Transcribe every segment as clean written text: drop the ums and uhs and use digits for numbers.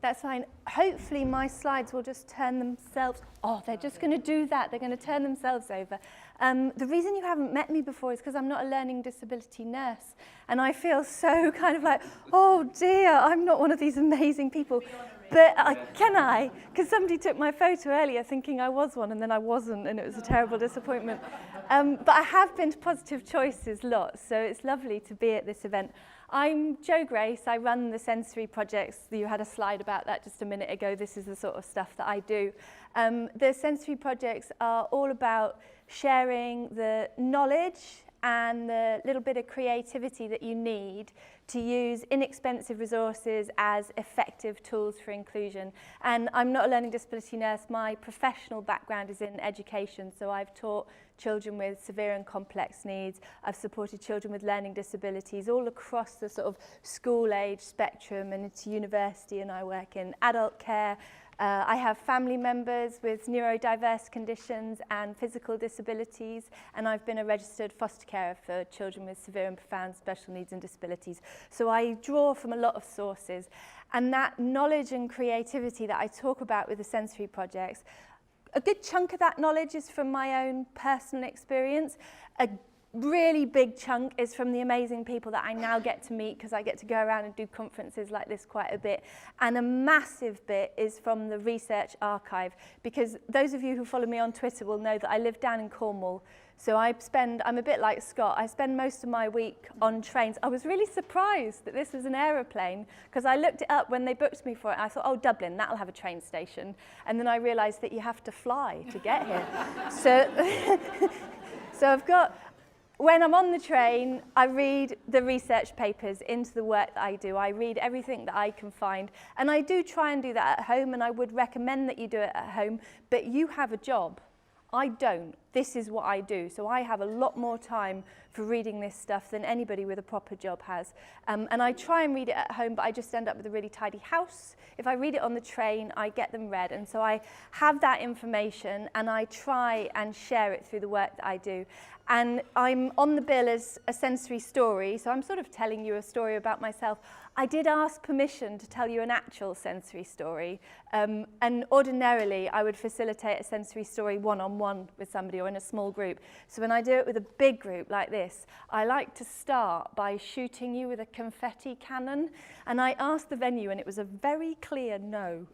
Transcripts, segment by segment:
That's fine. Hopefully my slides will just turn themselves... Oh, they're just going to do that. They're going to turn themselves over. The reason you haven't met me before is because I'm not a learning disability nurse. And I feel so kind of like, oh dear, I'm not one of these amazing people. But can I? Because somebody took my photo earlier thinking I was one, and then I wasn't, and it was a terrible disappointment. But I have been to Positive Choices lots, so it's lovely to be at this event. I'm Jo Grace. I run the sensory projects. You had a slide about that just a minute ago. This is the sort of stuff that I do. The sensory projects are all about sharing the knowledge and the little bit of creativity that you need to use inexpensive resources as effective tools for inclusion. And I'm not a learning disability nurse. My professional background is in education, so I've taught children with severe and complex needs. I've supported children with learning disabilities all across the sort of school age spectrum and into university, and I work in adult care. I have family members with neurodiverse conditions and physical disabilities, and I've been a registered foster carer for children with severe and profound special needs and disabilities. So I draw from a lot of sources, and that knowledge and creativity that I talk about with the sensory projects, a good chunk of that knowledge is from my own personal experience. A really big chunk is from the amazing people that I now get to meet because I get to go around and do conferences like this quite a bit. And a massive bit is from the research archive, because those of you who follow me on Twitter will know that I live down in Cornwall. So I'm a bit like Scott, I spend most of my week on trains. I was really surprised that this was an aeroplane because I looked it up when they booked me for it and I thought, oh, Dublin, that'll have a train station. And then I realised that you have to fly to get here. So I've got... When I'm on the train, I read the research papers into the work that I do. I read everything that I can find. And I do try and do that at home, and I would recommend that you do it at home. But you have a job. I don't. This is what I do. So I have a lot more time for reading this stuff than anybody with a proper job has. And I try and read it at home, but I just end up with a really tidy house. If I read it on the train, I get them read. And so I have that information, and I try and share it through the work that I do. And I'm on the bill as a sensory story, so I'm sort of telling you a story about myself. I did ask permission to tell you an actual sensory story, and ordinarily I would facilitate a sensory story one-on-one with somebody or in a small group. So when I do it with a big group like this, I like to start by shooting you with a confetti cannon, and I asked the venue and it was a very clear no.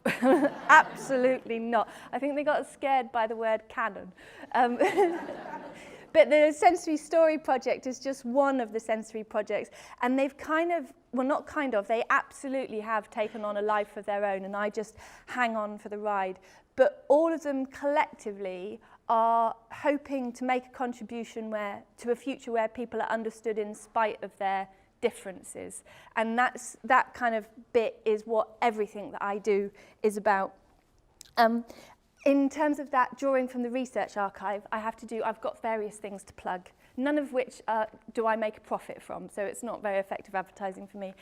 Absolutely not. I think they got scared by the word cannon. But the Sensory Story Project is just one of the sensory projects, and they've they absolutely have taken on a life of their own, and I just hang on for the ride. But all of them collectively are hoping to make a contribution to a future where people are understood in spite of their differences. And that kind of bit is what everything that I do is about. In terms of that drawing from the research archive, I've got various things to plug, none of which do I make a profit from, so it's not very effective advertising for me.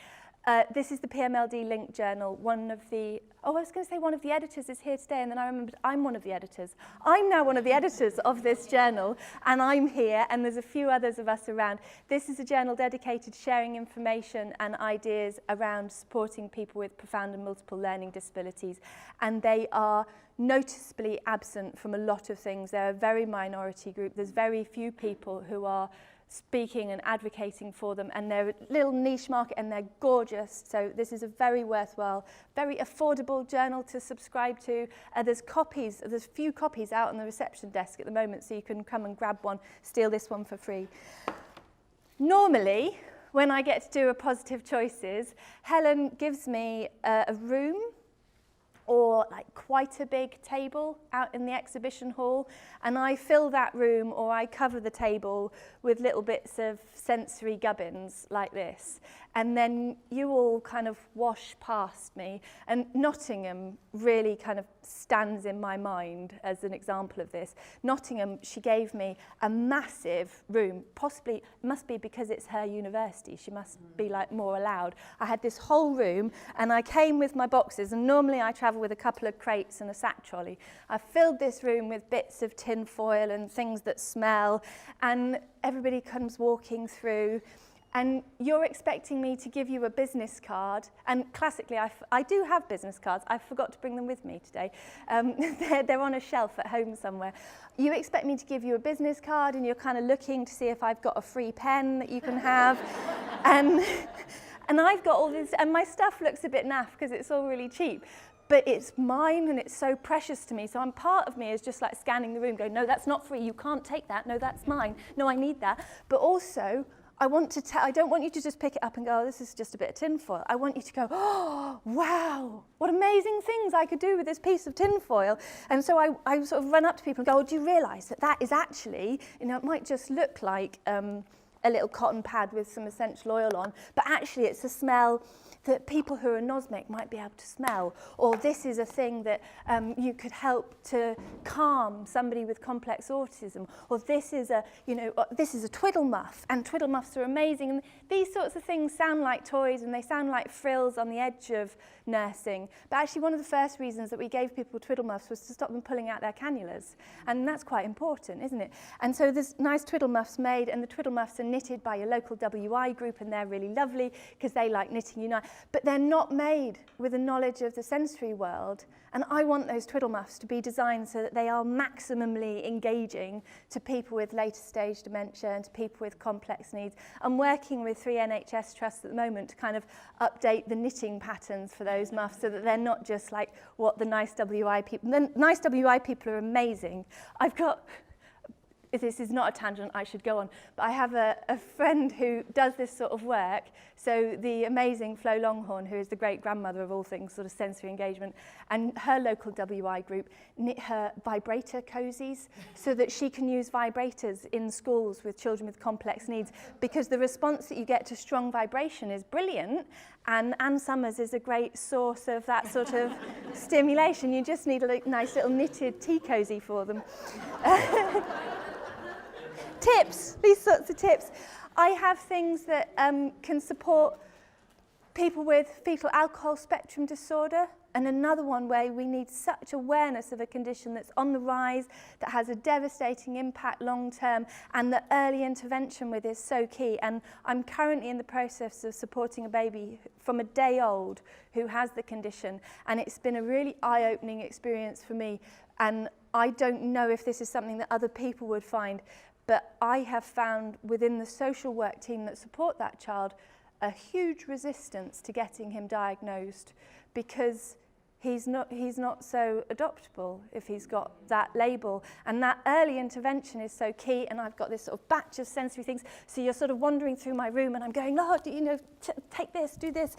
This is the PMLD Link Journal. One of the editors is here today, and then I remembered I'm one of the editors. I'm now one of the editors of this journal, and I'm here, and there's a few others of us around. This is a journal dedicated to sharing information and ideas around supporting people with profound and multiple learning disabilities, and they are noticeably absent from a lot of things. They're a very minority group. There's very few people who are speaking and advocating for them, and they're a little niche market and they're gorgeous. So this is a very worthwhile, very affordable journal to subscribe to. There's a few copies out on the reception desk at the moment, so you can come and grab one, steal this one for free. Normally, when I get to do a Positive Choices, Helen gives me a room or like quite a big table out in the exhibition hall, and I fill that room or I cover the table with little bits of sensory gubbins like this, and then you all kind of wash past me. And Nottingham really kind of stands in my mind as an example of this. Nottingham, she gave me a massive room, possibly, must be because it's her university, she must be like more allowed. I had this whole room, and I came with my boxes, and normally I travel with a couple of crates and a sack trolley. I filled this room with bits of tin foil and things that smell, and everybody comes walking through, and you're expecting me to give you a business card, and classically I do have business cards, I forgot to bring them with me today, they're on a shelf at home somewhere. You expect me to give you a business card and you're kind of looking to see if I've got a free pen that you can have, and I've got all this, and my stuff looks a bit naff because it's all really cheap. But it's mine and it's so precious to me. So part of me is just like scanning the room going, no, that's not free, you can't take that, no, that's mine, no, I need that. But also, I don't want you to just pick it up and go, oh, this is just a bit of tinfoil. I want you to go, oh, wow, what amazing things I could do with this piece of tinfoil. And so I sort of run up to people and go, oh, do you realise that that is actually, you know, it might just look like a little cotton pad with some essential oil on, but actually it's a smell that people who are anosmic might be able to smell, or this is a thing that you could help to calm somebody with complex autism, or this is a, you know, this is a twiddle muff, and twiddle muffs are amazing. And these sorts of things sound like toys and they sound like frills on the edge of nursing, but actually one of the first reasons that we gave people twiddle muffs was to stop them pulling out their cannulas, and that's quite important, isn't it? And so there's nice twiddle muffs made, and the twiddle muffs are knitted by your local WI group, and they're really lovely because they like Knitting Unite. But they're not made with a knowledge of the sensory world. And I want those twiddle muffs to be designed so that they are maximally engaging to people with later stage dementia and to people with complex needs. I'm working with 3 NHS trusts at the moment to kind of update the knitting patterns for those muffs so that they're not just like what the nice WI people. The nice WI people are amazing. I've got... This is not a tangent I should go on, but I have a friend who does this sort of work. So the amazing Flo Longhorn, who is the great-grandmother of all things sort of sensory engagement, and her local WI group knit her vibrator cozies so that she can use vibrators in schools with children with complex needs, because the response that you get to strong vibration is brilliant, and Anne Summers is a great source of that sort of stimulation. You just need a nice little knitted tea cozy for them. Tips, these sorts of tips. I have things that can support people with fetal alcohol spectrum disorder, and another one where we need such awareness of a condition that's on the rise, that has a devastating impact long term, and that early intervention with is so key. And I'm currently in the process of supporting a baby from a day old who has the condition, and it's been a really eye-opening experience for me. And I don't know if this is something that other people would find, but I have found within the social work team that support that child a huge resistance to getting him diagnosed, because he's not so adoptable if he's got that label. And that early intervention is so key, and I've got this sort of batch of sensory things. So you're sort of wandering through my room and I'm going, oh, you know, take this, do this.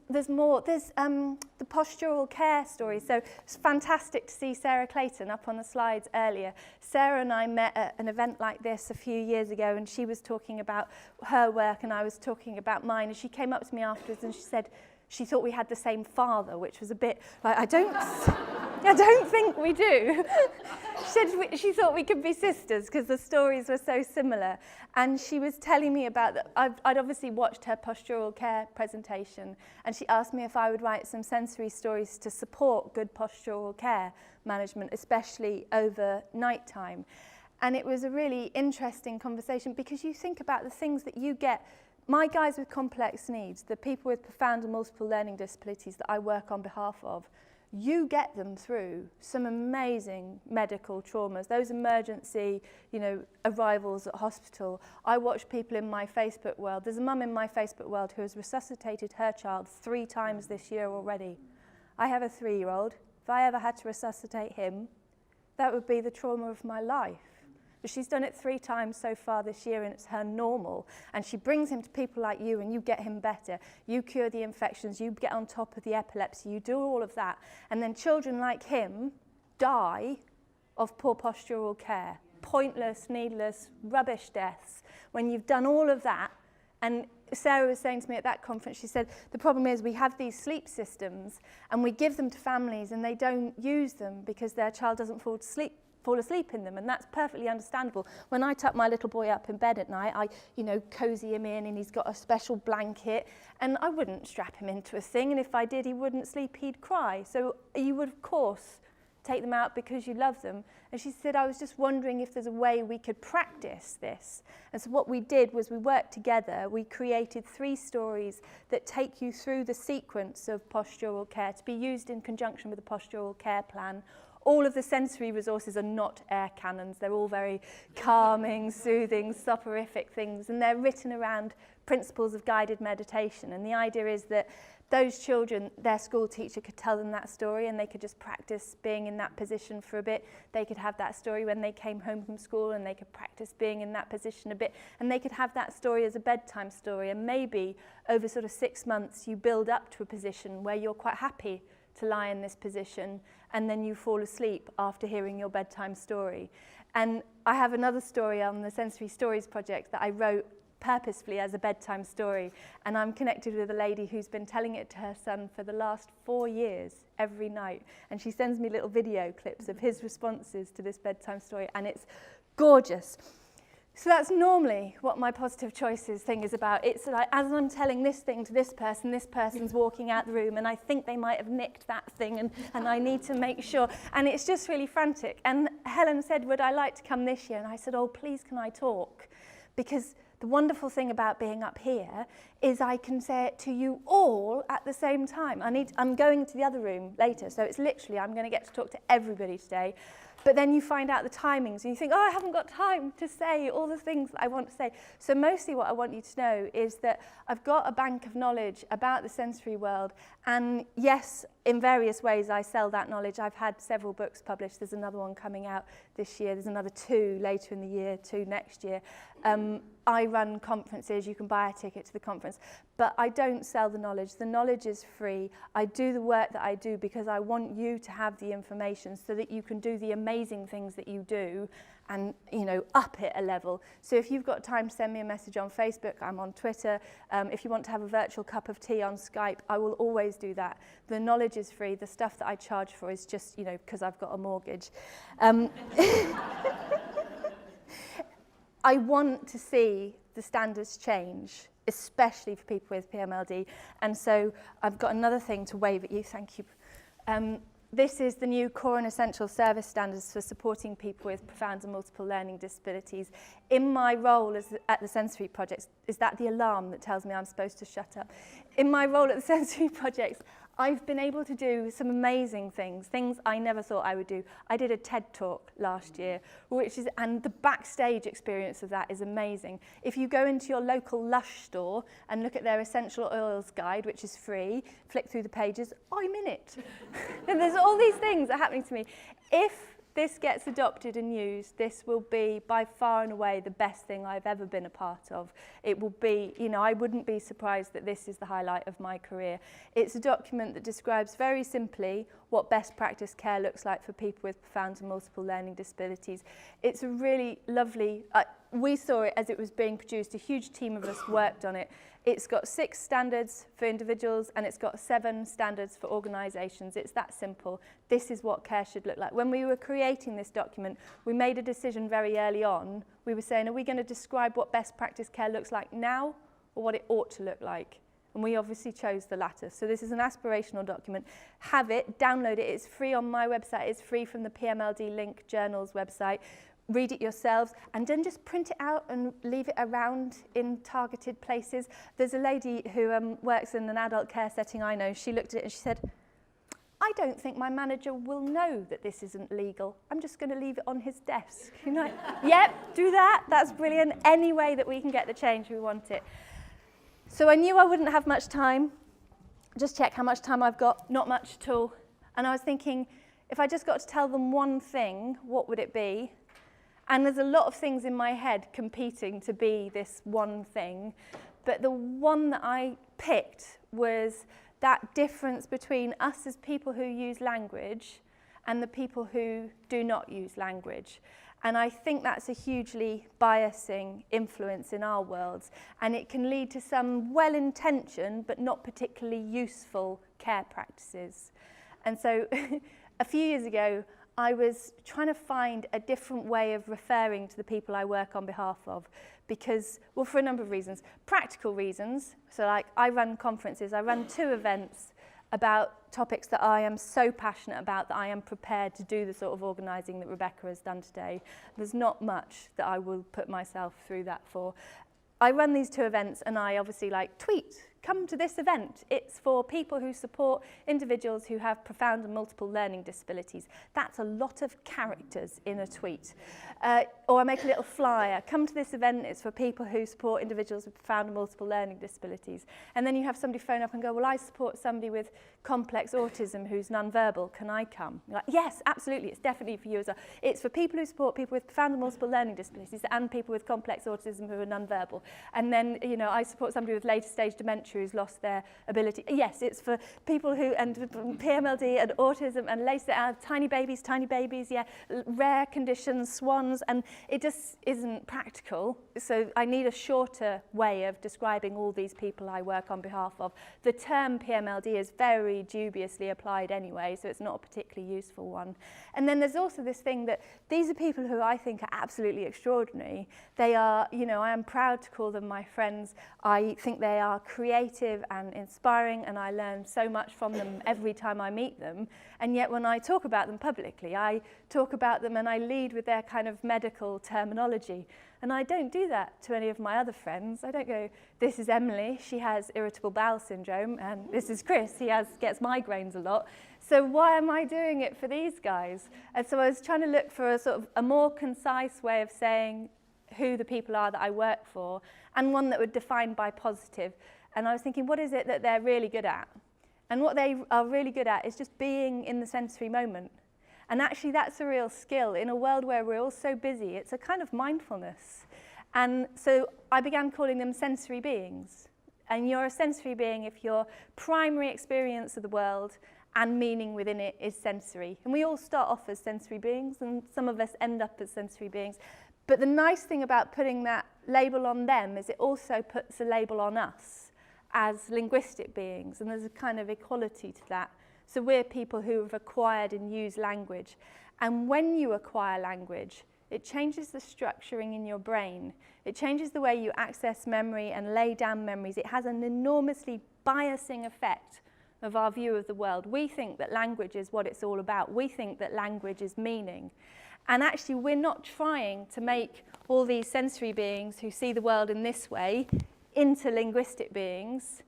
There's more. There's the postural care story. So it's fantastic to see Sarah Clayton up on the slides earlier. Sarah and I met at an event like this a few years ago, and she was talking about her work and I was talking about mine, and she came up to me afterwards and she said, she thought we had the same father, which was a bit like, I don't think we do. She thought we could be sisters because the stories were so similar. And she was telling me about that. I'd obviously watched her postural care presentation, and she asked me if I would write some sensory stories to support good postural care management, especially over nighttime. And it was a really interesting conversation, because you think about the things that you get. My guys with complex needs, the people with profound and multiple learning disabilities that I work on behalf of, you get them through some amazing medical traumas, those emergency, you know, arrivals at hospital. I watch people in my Facebook world. There's a mum in my Facebook world who has resuscitated her child 3 times this year already. I have a 3-year-old. If I ever had to resuscitate him, that would be the trauma of my life. But she's done it 3 times so far this year, and it's her normal. And she brings him to people like you, and you get him better. You cure the infections, you get on top of the epilepsy, you do all of that. And then children like him die of poor postural care. Pointless, needless, rubbish deaths. When you've done all of that, and Sarah was saying to me at that conference, she said, the problem is we have these sleep systems, and we give them to families, and they don't use them because their child doesn't fall asleep in them, and that's perfectly understandable. When I tuck my little boy up in bed at night, I, you know, cozy him in, and he's got a special blanket, and I wouldn't strap him into a thing, and if I did, he wouldn't sleep, he'd cry. So you would, of course, take them out because you love them. And she said, I was just wondering if there's a way we could practice this. And so what we did was we worked together. We created 3 stories that take you through the sequence of postural care to be used in conjunction with the postural care plan. All of the sensory resources are not air cannons. They're all very calming, soothing, soporific things, and they're written around principles of guided meditation. And the idea is that those children, their school teacher could tell them that story and they could just practice being in that position for a bit. They could have that story when they came home from school and they could practice being in that position a bit. And they could have that story as a bedtime story. And maybe over sort of 6 months, you build up to a position where you're quite happy to lie in this position, and then you fall asleep after hearing your bedtime story. And I have another story on the Sensory Stories project that I wrote purposefully as a bedtime story, and I'm connected with a lady who's been telling it to her son for the last 4 years every night, and she sends me little video clips of his responses to this bedtime story, and it's gorgeous. So that's normally what my positive choices thing is about. It's like, as I'm telling this thing to this person's walking out the room, and I think they might have nicked that thing, and I need to make sure. And it's just really frantic. And Helen said, would I like to come this year? And I said, oh, please, can I talk? Because the wonderful thing about being up here is I can say it to you all at the same time. I'm going to the other room later, so it's literally, I'm going to get to talk to everybody today. But then you find out the timings and you think, oh, I haven't got time to say all the things that I want to say. So mostly what I want you to know is that I've got a bank of knowledge about the sensory world. And yes, in various ways I sell that knowledge. I've had several books published. There's another one coming out this year. There's another 2 later in the year, 2 next year. I run conferences. You can buy a ticket to the conference. But I don't sell the knowledge. The knowledge is free. I do the work that I do because I want you to have the information so that you can do the amazing things that you do and, you know, up it a level. So if you've got time to send me a message on Facebook, I'm on Twitter. If you want to have a virtual cup of tea on Skype, I will always do that. The knowledge is free. The stuff that I charge for is just, you know, because I've got a mortgage. I want to see the standards change, especially for people with PMLD. And so I've got another thing to wave at you. Thank you. This is the new core and essential service standards for supporting people with profound and multiple learning disabilities. In my role at the Sensory Projects, is that the alarm that tells me I'm supposed to shut up? In my role at the Sensory Projects, I've been able to do some amazing things I never thought I would do. I did a TED Talk last year, and the backstage experience of that is amazing. If you go into your local Lush store and look at their essential oils guide, which is free, flick through the pages, I'm in it. And there's all these things that are happening to me. If this gets adopted and used, this will be by far and away the best thing I've ever been a part of. It will be, you know, I wouldn't be surprised that this is the highlight of my career. It's a document that describes very simply what best practice care looks like for people with profound and multiple learning disabilities. It's a really lovely, we saw it as it was being produced, a huge team of us worked on it. It's got 6 standards for individuals and it's got 7 standards for organisations. It's that simple. This is what care should look like. When we were creating this document, we made a decision very early on. We were saying, are we going to describe what best practice care looks like now or what it ought to look like? And we obviously chose the latter. So this is an aspirational document. Have it, download it. It's free on my website. It's free from the PMLD Link Journal's website. Read it yourselves, and then just print it out and leave it around in targeted places. There's a lady who works in an adult care setting I know. She looked at it and she said, I don't think my manager will know that this isn't legal. I'm just going to leave it on his desk. You know, yep, do that. That's brilliant. Any way that we can get the change, we want it. So I knew I wouldn't have much time. Just check how much time I've got. Not much at all. And I was thinking, if I just got to tell them one thing, what would it be? And there's a lot of things in my head competing to be this one thing. But the one that I picked was that difference between us as people who use language and the people who do not use language. And I think that's a hugely biasing influence in our worlds. And it can lead to some well-intentioned but not particularly useful care practices. And so a few years ago, I was trying to find a different way of referring to the people I work on behalf of because, well, for a number of reasons. Practical reasons, so like I run conferences, I run 2 events about topics that I am so passionate about that I am prepared to do the sort of organising that Rebecca has done today. There's not much that I will put myself through that for. I run these 2 events and I obviously tweet, come to this event. It's for people who support individuals who have profound and multiple learning disabilities. That's a lot of characters in a tweet. Or I make a little flyer, come to this event, it's for people who support individuals with profound and multiple learning disabilities. And then you have somebody phone up and go, well, I support somebody with complex autism who's nonverbal, can I come? You're like, yes, absolutely, it's definitely for you as well. It's for people who support people with profound and multiple learning disabilities and people with complex autism who are nonverbal. And then, I support somebody with later stage dementia who's lost their ability. Yes, it's for people who, and PMLD and autism and later tiny babies, yeah, rare conditions, swans, and it just isn't practical. So I need a shorter way of describing all these people I work on behalf of. The term PMLD is very dubiously applied anyway, so it's not a particularly useful one. And then there's also this thing that these are people who I think are absolutely extraordinary. They are, I am proud to call them my friends. I think they are creative and inspiring, and I learn so much from them every time I meet them. And yet when I talk about them publicly, I talk about them and I lead with their kind of medical terminology. And I don't do that to any of my other friends. I don't go, this is Emily, she has irritable bowel syndrome, and this is Chris, he gets migraines a lot. So why am I doing it for these guys? And so I was trying to look for a sort of a more concise way of saying who the people are that I work for, and one that would define by positive. And I was thinking, what is it that they're really good at? And what they are really good at is just being in the sensory moment. And actually that's a real skill in a world where we're all so busy. It's a kind of mindfulness. And so I began calling them sensory beings. And you're a sensory being if your primary experience of the world and meaning within it is sensory. And we all start off as sensory beings, and some of us end up as sensory beings. But the nice thing about putting that label on them is it also puts a label on us as linguistic beings, and there's a kind of equality to that. So we're people who have acquired and use language. And when you acquire language, it changes the structuring in your brain. It changes the way you access memory and lay down memories. It has an enormously biasing effect of our view of the world. We think that language is what it's all about. We think that language is meaning. And actually, we're not trying to make all these sensory beings who see the world in this way into linguistic beings,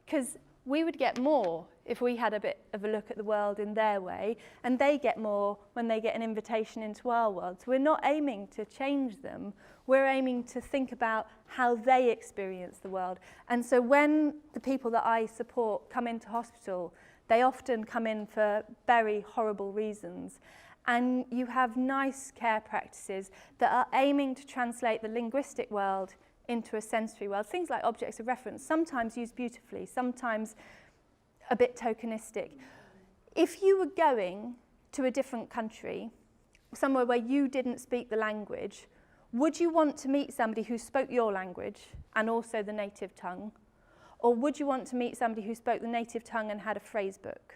because we would get more if we had a bit of a look at the world in their way, and they get more when they get an invitation into our world. So we're not aiming to change them, we're aiming to think about how they experience the world. And so when the people that I support come into hospital, they often come in for very horrible reasons. And you have nice care practices that are aiming to translate the linguistic world into a sensory world. Things like objects of reference, sometimes used beautifully, sometimes a bit tokenistic. If you were going to a different country, somewhere where you didn't speak the language, would you want to meet somebody who spoke your language and also the native tongue? Or would you want to meet somebody who spoke the native tongue and had a phrase book?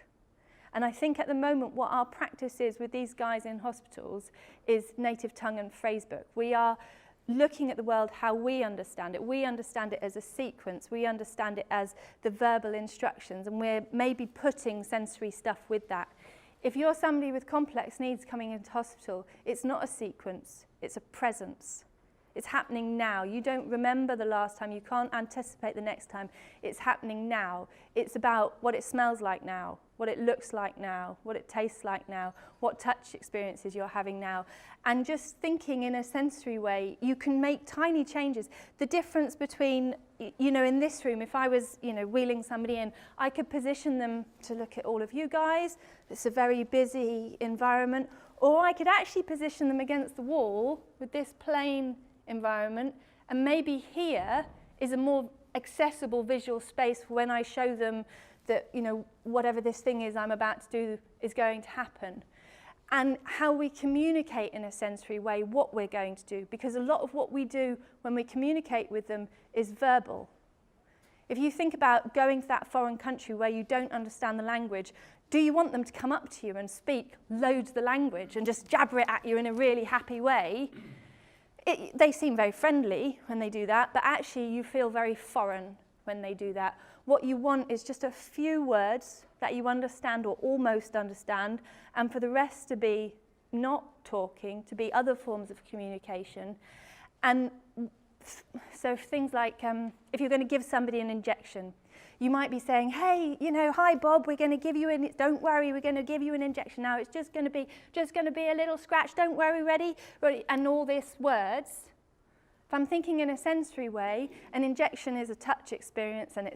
And I think at the moment what our practice is with these guys in hospitals is native tongue and phrase book. We are looking at the world how we understand it. We understand it as a sequence. We understand it as the verbal instructions, and we're maybe putting sensory stuff with that. If you're somebody with complex needs coming into hospital, it's not a sequence, it's a presence. It's happening now. You don't remember the last time, you can't anticipate the next time. It's happening now. It's about what it smells like now, what it looks like now, what it tastes like now, what touch experiences you're having now. And just thinking in a sensory way, you can make tiny changes. The difference between, in this room, if I was, wheeling somebody in, I could position them to look at all of you guys. It's a very busy environment. Or I could actually position them against the wall with this plain environment, and maybe here is a more accessible visual space for when I show them that, whatever this thing is I'm about to do is going to happen. And how we communicate in a sensory way what we're going to do, because a lot of what we do when we communicate with them is verbal. If you think about going to that foreign country where you don't understand the language, do you want them to come up to you and speak loads of the language and just jabber it at you in a really happy way? They seem very friendly when they do that, but actually you feel very foreign when they do that. What you want is just a few words that you understand or almost understand, and for the rest to be not talking, to be other forms of communication. And so things like, if you're going to give somebody an injection, you might be saying, hey, you know, hi Bob, we're going to give you don't worry, we're going to give you an injection now. It's just going to be a little scratch. Don't worry, ready? And all these words. If I'm thinking in a sensory way, an injection is a touch experience, and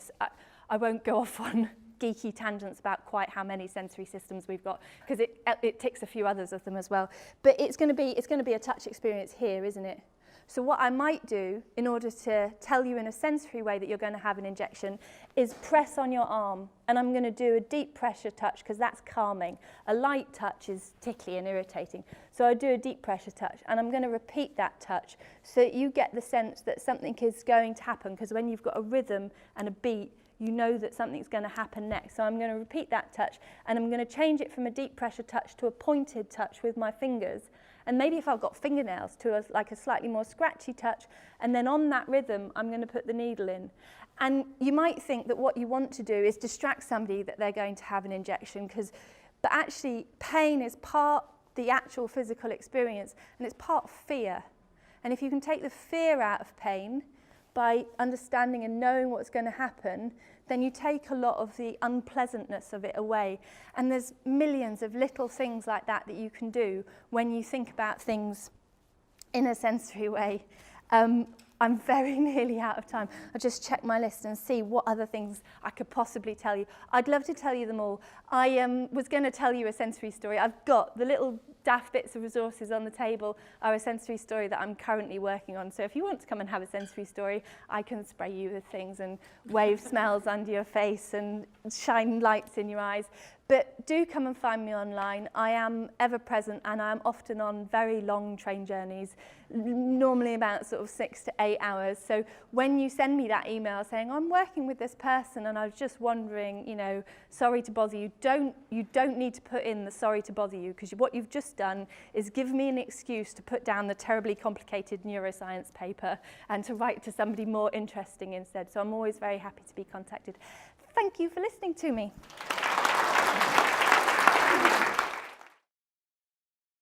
I won't go off on geeky tangents about quite how many sensory systems we've got, because it ticks a few others of them as well. But it's going to be a touch experience here, isn't it? So what I might do, in order to tell you in a sensory way that you're going to have an injection, is press on your arm. And I'm going to do a deep pressure touch, because that's calming. A light touch is tickly and irritating. So I do a deep pressure touch, and I'm going to repeat that touch so that you get the sense that something is going to happen, because when you've got a rhythm and a beat, you know that something's going to happen next. So I'm going to repeat that touch, and I'm going to change it from a deep pressure touch to a pointed touch with my fingers. And maybe if I've got fingernails, to a slightly more scratchy touch. And then on that rhythm, I'm going to put the needle in. And you might think that what you want to do is distract somebody that they're going to have an injection, but actually pain is part the actual physical experience, and it's part fear. And if you can take the fear out of pain by understanding and knowing what's going to happen, then you take a lot of the unpleasantness of it away. And there's millions of little things like that that you can do when you think about things in a sensory way. I'm very nearly out of time. I'll just check my list and see what other things I could possibly tell you. I'd love to tell you them all. I was going to tell you a sensory story. I've got the little daft bits of resources on the table are a sensory story that I'm currently working on. So if you want to come and have a sensory story, I can spray you with things and wave smells under your face and shine lights in your eyes. But do come and find me online. I am ever present, and I'm often on very long train journeys, normally about sort of 6 to 8 hours. So when you send me that email saying, I'm working with this person and I was just wondering, you know, sorry to bother you, you don't need to put in the sorry to bother you, because what you've just done is give me an excuse to put down the terribly complicated neuroscience paper and to write to somebody more interesting instead. So I'm always very happy to be contacted. Thank you for listening to me.